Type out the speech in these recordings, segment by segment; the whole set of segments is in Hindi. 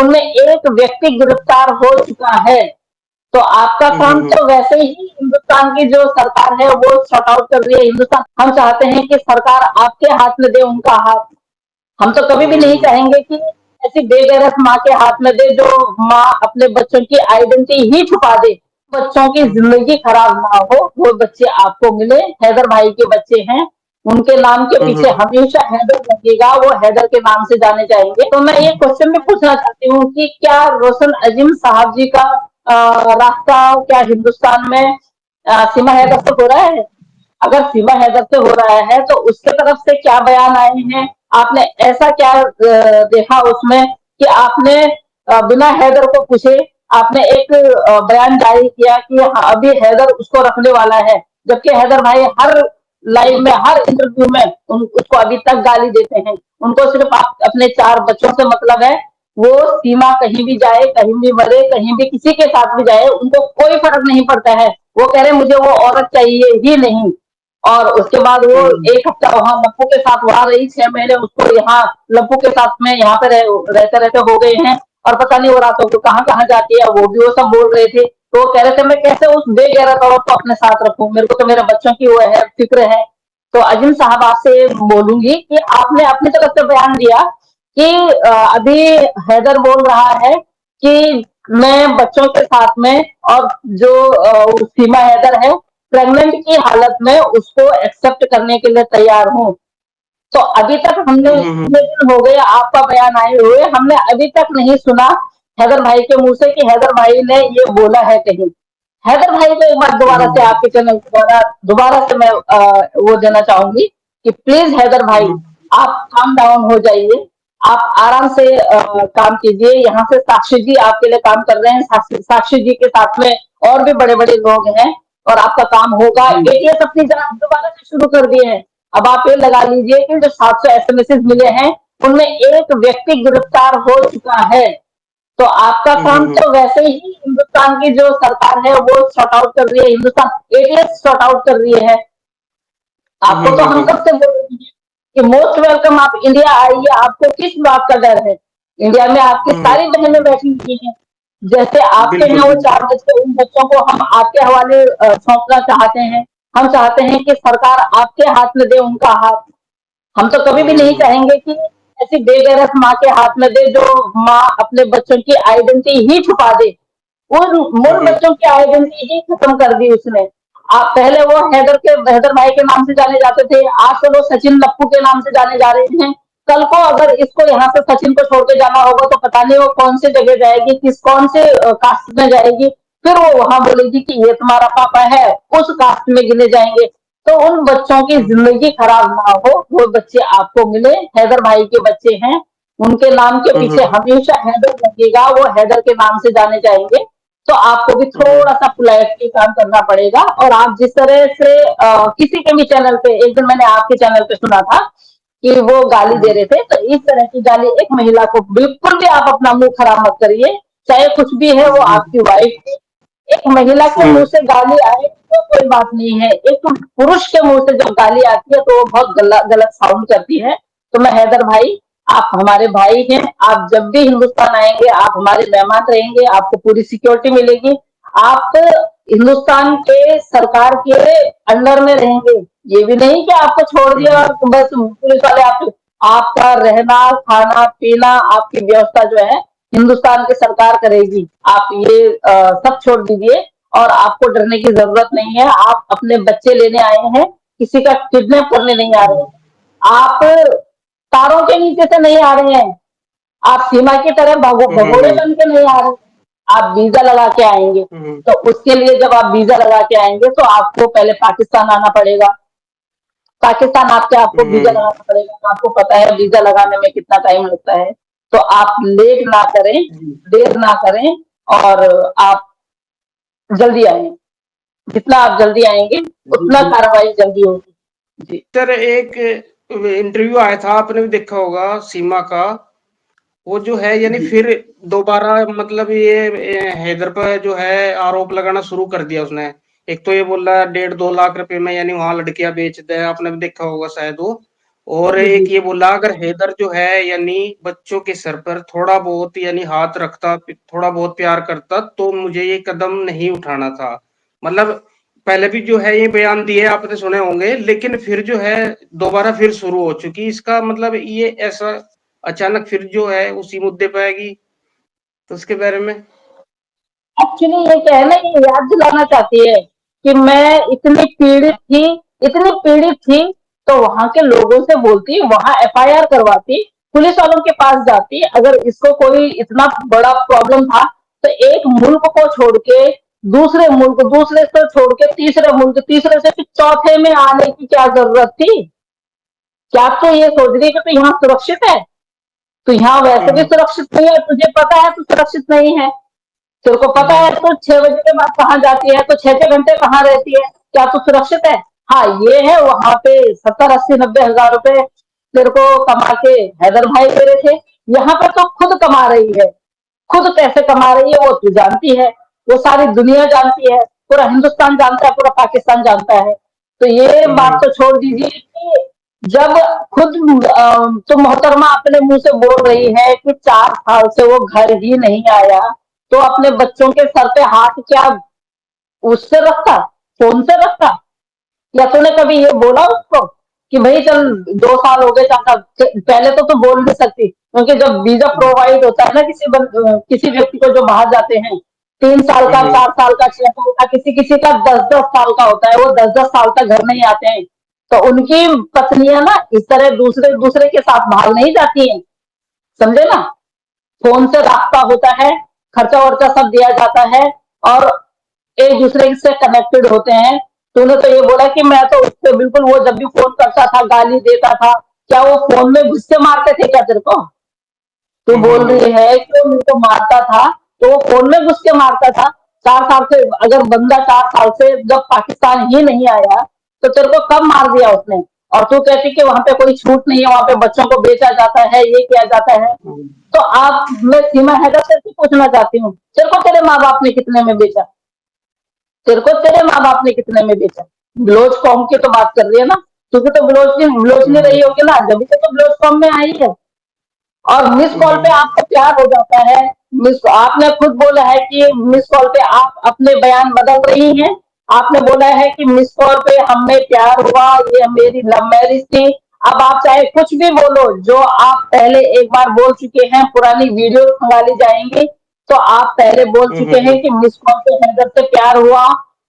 उनमें एक व्यक्ति गिरफ्तार हो चुका है। तो आपका काम तो वैसे ही हिंदुस्तान की जो सरकार है वो सॉर्ट आउट कर रही है। हिंदुस्तान हम चाहते हैं कि सरकार आपके हाथ में दे उनका हाथ। हम तो कभी भी नहीं चाहेंगे कि ऐसी बेगैरत माँ के हाथ में दे जो माँ अपने बच्चों की आइडेंटिटी ही छुपा दे, बच्चों की जिंदगी खराब ना हो, वो बच्चे आपको मिले। हैदर भाई के बच्चे हैं, उनके नाम के पीछे हमेशा हैदर लगेगा, वो हैदर के नाम से जाने जाएंगे। तो मैं ये क्वेश्चन भी पूछना चाहती हूँ कि क्या रोशन अजीम साहब जी का रास्ता क्या हिंदुस्तान में सीमा हैदर से हो रहा है? अगर सीमा हैदर से हो रहा है तो उसके तरफ से क्या बयान आए हैं? आपने ऐसा क्या देखा उसमें कि आपने बिना हैदर को पूछे आपने एक बयान जारी किया कि हाँ, अभी हैदर उसको रखने वाला है, जबकि हैदर भाई हर लाइव में हर इंटरव्यू में उसको अभी तक गाली देते हैं। उनको सिर्फ आप अपने 4 बच्चों से मतलब है। वो सीमा कहीं भी जाए, कहीं भी मरे, कहीं भी किसी के साथ भी जाए, उनको कोई फर्क नहीं पड़ता है। वो कह रहे मुझे वो औरत चाहिए ही नहीं। और उसके बाद वो 1 हफ्ता वहां लप्पू के साथ वहां रही, 6 महीने उसको यहाँ लप्पू के साथ में यहाँ पे रहते रहते हो गए हैं। और पता नहीं वो रातों को कहाँ कहाँ जाती है, वो भी वो सब बोल रहे थे। तो वो कह रहे थे मैं कैसे उस बेगैरत औरत को अपने साथ रखूं, मेरे को तो मेरे बच्चों की वो है फिक्र है। तो अजीम साहब आपसे बोलूंगी कि आपने अपनी तरफ से बयान दिया कि अभी हैदर बोल रहा है कि मैं बच्चों के साथ में और जो सीमा हैदर है प्रेग्नेंट की हालत में उसको एक्सेप्ट करने के लिए तैयार हूँ। तो अभी तक हमने इतने दिन हो गए आपका बयान आए हुए, हमने अभी तक नहीं सुना हैदर भाई के मुंह से कि हैदर भाई ने ये बोला है कहीं। हैदर भाई को एक बार दोबारा से आपके चैनल दोबारा दोबारा से मैं वो देना चाहूंगी कि प्लीज हैदर भाई आप काम डाउन हो जाइए। आप आराम से काम कीजिए। यहाँ से साक्षी जी आपके लिए काम कर रहे हैं। साक्षी जी के साथ में और भी बड़े बड़े लोग हैं और आपका काम होगा। एटीएस अपनी जांच दोबारा से शुरू कर दिए हैं। अब आप ये लगा लीजिए कि जो 700 एसएमएस मिले हैं उनमें एक व्यक्ति गिरफ्तार हो चुका है। तो आपका काम तो वैसे ही हिंदुस्तान की जो सरकार है वो सॉर्ट आउट कर रही है। हिंदुस्तान एटीएस सॉर्ट आउट कर रही है। आपको तो हम कब से बोल रहे हैं कि मोस्ट वेलकम, आप इंडिया आइए, आपको किस बात का डर है? इंडिया में आपकी सारी बहनें बैठी हुई हैं। जैसे आपके हैं वो 4 बच्चे, उन बच्चों को हम आपके हवाले सौंपना चाहते हैं। हम चाहते हैं कि सरकार आपके हाथ में दे उनका हाथ। हम तो कभी भी नहीं चाहेंगे कि ऐसी बेगैरत माँ के हाथ में दे जो माँ अपने बच्चों की आइडेंटिटी ही छुपा दे। वो मूल बच्चों की आइडेंटिटी ही खत्म कर दी उसने। आप पहले वो हैदर भाई के नाम से जाने जाते थे, आज तो वो सचिन लप्पू के नाम से जाने जा रहे हैं। कल को अगर इसको यहाँ से सचिन को छोड़ के जाना होगा तो पता नहीं वो कौन सी जगह जाएगी, कौन से कास्ट में जाएगी। फिर वो वहां बोलेगी कि ये तुम्हारा पापा है, उस कास्ट में गिने जाएंगे। तो उन बच्चों की जिंदगी खराब ना हो, वो बच्चे आपको मिले। हैदर भाई के बच्चे हैं, उनके नाम के पीछे हमेशा हैदर लगेगा, वो हैदर के नाम से जाने जाएंगे। तो आपको भी थोड़ा सा पोलाइटली काम करना पड़ेगा। और आप जिस तरह से किसी के भी चैनल पे, एक दिन मैंने आपके चैनल पे सुना था कि वो गाली दे रहे थे, तो इस तरह की गाली एक महिला को बिल्कुल भी आप अपना मुंह खराब मत करिए। चाहे कुछ भी है, वो आपकी वाइफ थी। एक महिला के मुंह से गाली आए तो कोई बात नहीं है, एक पुरुष के मुंह से जब गाली आती है तो वो बहुत गलत साउंड करती है। तो मैं हैदर भाई, आप हमारे भाई हैं, आप जब भी हिंदुस्तान आएंगे आप हमारे मेहमान रहेंगे, आपको पूरी सिक्योरिटी मिलेगी। आप हिंदुस्तान के सरकार के अंडर में रहेंगे। ये भी नहीं कि आपको छोड़ दिया और बस पुलिस वाले आपका रहना खाना पीना आपकी व्यवस्था जो है हिंदुस्तान की सरकार करेगी। आप ये सब छोड़ दीजिए और आपको डरने की जरूरत नहीं है। आप अपने बच्चे लेने आए हैं, किसी का किडनैप करने नहीं आ रहे हैं। आप तारों के नीचे से नहीं आ रहे हैं। आप सीमा की तरह भगोड़े बन के नहीं आ रहे। आप वीजा लगा के आएंगे। तो उसके लिए जब आप वीजा लगा के आएंगे तो आपको पहले पाकिस्तान आना पड़ेगा। पाकिस्तान आपके आपको वीजा लगाना पड़ेगा। आपको पता है वीजा लगाने में कितना टाइम लगता है। तो आप लेट ना करें, देर ना करें और आप जल्दी आए। जितना आप जल्दी आएंगे उतना कार्रवाई जल्दी होगी। जी सर, एक इंटरव्यू आया था, आपने भी देखा होगा सीमा का। वो जो है यानी फिर दोबारा मतलब ये हैदर पर जो है आरोप लगाना शुरू कर दिया उसने। एक तो ये बोल रहा है 1.5-2 लाख रुपए में यानी वहां लड़कियां बेच दे, आपने भी देखा होगा शायद वो। और जी, एक जी। ये बोला अगर हैदर जो है यानी बच्चों के सर पर थोड़ा बहुत यानी हाथ रखता, थोड़ा बहुत प्यार करता तो मुझे ये कदम नहीं उठाना था। मतलब पहले भी जो है ये बयान दिए आपने सुने होंगे, लेकिन फिर जो है दोबारा फिर शुरू हो चुकी। इसका मतलब ये ऐसा अचानक फिर जो है उसी मुद्दे पे आएगी, तो उसके बारे में? एक्चुअली ये क्या है ना, ये याद दिलाना चाहती है कि मैं इतनी पीड़ित थी, तो वहां के लोगों से बोलती, वहां एफआईआर करवाती, पुलिस वालों के पास जाती। अगर इसको कोई इतना बड़ा प्रॉब्लम था, तो एक मुल्क को छोड़ के दूसरे मुल्क, दूसरे से छोड़ के तीसरे मुल्क, तीसरे से फिर चौथे में आने की क्या जरूरत थी? क्या तो ये सोच रही है कि तो यहाँ सुरक्षित है? तो यहाँ वैसे भी हम्म सुरक्षित नहीं है, तुझे पता है तू सुरक्षित नहीं है। तेरे को पता है हम्म तू 6 बजे के बाद कहाँ जाती है, तो 6 6 घंटे कहाँ रहती है, क्या तू सुरक्षित है? हाँ, ये है वहां पे 70 80 90 हजार रुपए तेरे को कमा के हैदर भाई दे रहे थे। यहाँ पे तो खुद कमा रही है, खुद पैसे कमा रही है, वो तू जानती है, वो सारी दुनिया जानती है, पूरा हिंदुस्तान जानता है, पूरा पाकिस्तान जानता है। तो ये बात हम्म तो छोड़ दीजिए कि जब खुद तुम मोहतरमा अपने मुंह से बोल रही है कि 4 साल से वो घर ही नहीं आया, तो अपने बच्चों के सर पे हाथ क्या उससे रखता, फोन से रखता? या तूने कभी ये बोला उसको कि भाई चल 2 साल हो गए, 4 साल? पहले तो तू बोल नहीं सकती, क्योंकि जब वीजा प्रोवाइड होता है ना किसी व्यक्ति को जो बाहर जाते हैं, 3 साल का, हम्म 4 साल का, 6 साल का, किसी किसी का 10 10 साल का होता है, वो 10 10 साल तक घर नहीं आते हैं। तो उनकी पत्नियां ना इस तरह दूसरे दूसरे के साथ बाहर नहीं जाती हैं, समझे ना? फोन से रास्ता होता है, खर्चा वर्चा सब दिया जाता है, और एक दूसरे से कनेक्टेड होते हैं। तूने तो ये बोला कि मैं तो उससे बिल्कुल, वो जब भी फोन करता था गाली देता था, क्या वो फोन में गुस्से मारते थे क्या तेरे को? तू बोल हम्म रही है कि वो मेरे को मारता था, तो वो फोन में घुस के मारता था। 4 साल से, अगर बंदा 4 साल से जब पाकिस्तान ही नहीं आया, तो तेरे को कब मार दिया उसने? और तू कहती कि वहां पे कोई छूट नहीं है, वहां पे बच्चों को बेचा जाता है, ये किया जाता है। हम्म तो आप, मैं सीमा हैदर से पूछना चाहती हूँ, तेरे को तेरे माँ बाप ने कितने में बेचा? तेरे को तेरे माँ बाप ने कितने में बेचा? ब्लाउज कॉम की तो बात कर रही है ना, क्योंकि तो ब्लाउज नहीं हम्म रही होगी ना, जब से तो ब्लाउज कॉम में आई है। और मिस कॉल पे हम्म आपको प्यार हो जाता है। मिस, आपने खुद बोला है कि मिस कॉल पे आप अपने बयान बदल रही हैं। आपने बोला है कि मिस कॉल पे हमें प्यार हुआ, ये मेरी लव मैरिज थी। अब आप चाहे कुछ भी बोलो, जो आप पहले एक बार बोल चुके हैं, पुरानी वीडियो मंगा जाएंगी, तो आप पहले बोल चुके हम्म हैं कि मिस कॉल पे हैदर से प्यार हुआ।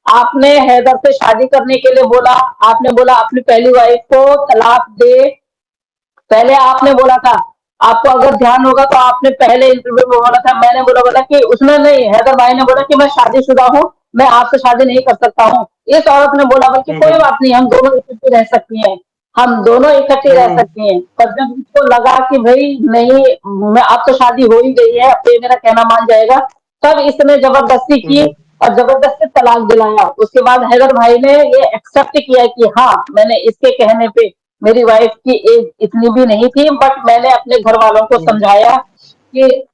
आपने हैदर से शादी करने के लिए बोला, आपने बोला अपनी पहली वाइफ को तलाक दे। पहले आपने बोला था, आपको अगर ध्यान होगा तो आपने पहले इंटरव्यू में बोला था, मैंने बोला कि उसने नहीं, हैदर भाई ने बोला कि मैं शादीशुदा हूँ, मैं आपसे शादी नहीं कर सकता हूँ। इस औरत ने बोला बल्कि कोई हम्म बात नहीं, हम दोनों इकट्ठे रह सकती हैं, हम दोनों इकट्ठे रह हम्म सकती हैं। पर जब उसको लगा कि भाई नहीं, मैं अब तो शादी हो ही गई है, अब तो ये मेरा कहना मान जाएगा, तब इसने जबरदस्ती की हम्म और जबरदस्ती तलाक दिलाया। उसके बाद हैदर भाई ने ये एक्सेप्ट किया कि हाँ, मैंने इसके कहने पे, मेरी वाइफ की एज इतनी भी नहीं थी, बट मैंने अपने घर वालों को हम्म समझाया कि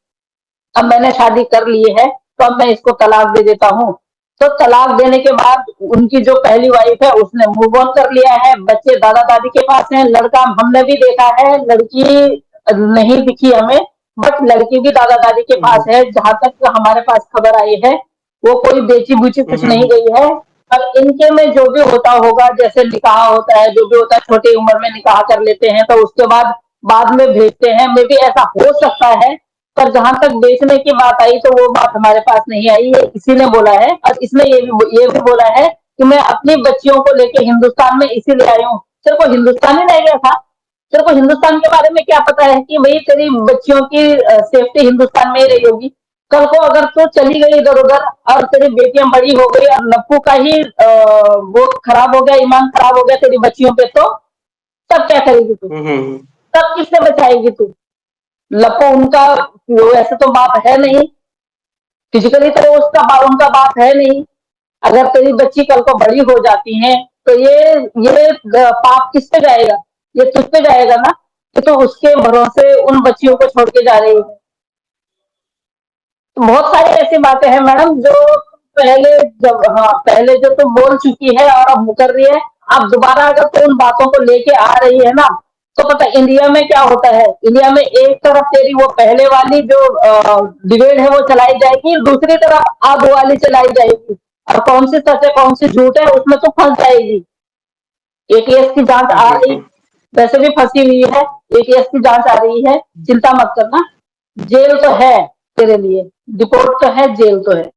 अब मैंने शादी कर ली है, तो अब मैं इसको तलाक दे देता हूँ। तो तलाक देने के बाद उनकी जो पहली वाइफ है उसने मूव ऑन कर लिया है, बच्चे दादा दादी के पास हैं, लड़का हमने भी देखा है, लड़की नहीं दिखी हमें, बट लड़की भी दादा दादी के पास हम्म है, जहां तक हमारे पास खबर आई है। वो कोई बेची बुची कुछ नहीं हम्म गई है। अब इनके में जो भी होता होगा, जैसे निकाह होता है, जो भी होता है, छोटी उम्र में निकाह कर लेते हैं, तो उसके बाद बाद में भेजते हैं, मे भी ऐसा हो सकता है। पर जहां तक बेचने की बात आई, तो वो बात हमारे पास नहीं आई, ये इसी ने बोला है। और इसने ये भी बोला है कि मैं अपनी बच्चियों को लेके हिंदुस्तान में इसीलिए आई हूँ। सिर्फ वो हिंदुस्तान ही रह गया था? तेरे को हिंदुस्तान के बारे में क्या पता है कि भाई तेरी बच्चियों की सेफ्टी हिंदुस्तान में ही रही होगी? कल को अगर तू चली गई इधर उधर, और तेरी बेटियां बड़ी हो गई, और नप्पू का ही वो खराब हो गया, ईमान खराब हो गया तेरी बच्चियों पे, तो तब क्या करेगी तू? हम्म तब किससे बचाएगी तू? लप्पू उनका वैसे तो बाप है नहीं, फिजिकली तो उनका बाप है नहीं। अगर तेरी बच्ची कल को बड़ी हो जाती है, तो ये पाप किस पे जाएगा? ये तुझ पे जाएगा ना, कि तू उसके भरोसे उन बच्चियों को छोड़ के जा रही है। तो बहुत सारी ऐसी बातें हैं मैडम, जो पहले, जब, हाँ, पहले जो तुम बोल चुकी है और अब मुकर रही है। अब दोबारा अगर तुम उन बातों को लेके आ रही है ना, तो पता इंडिया में क्या होता है, इंडिया में एक तरफ तेरी वो पहले वाली जो डिबेट है वो चलाई जाएगी, दूसरी तरफ अब वाली चलाई जाएगी, और कौन सी सच है कौन सी झूठ है उसमें तो फंस जाएगी। एटीएस की जांच आ रही, बिल्कुल। वैसे भी फंसी हुई है, एटीएस की जांच आ रही है, चिंता मत करना, जेल तो है तेरे लिए, डिपोर्ट तो है, जेल तो है।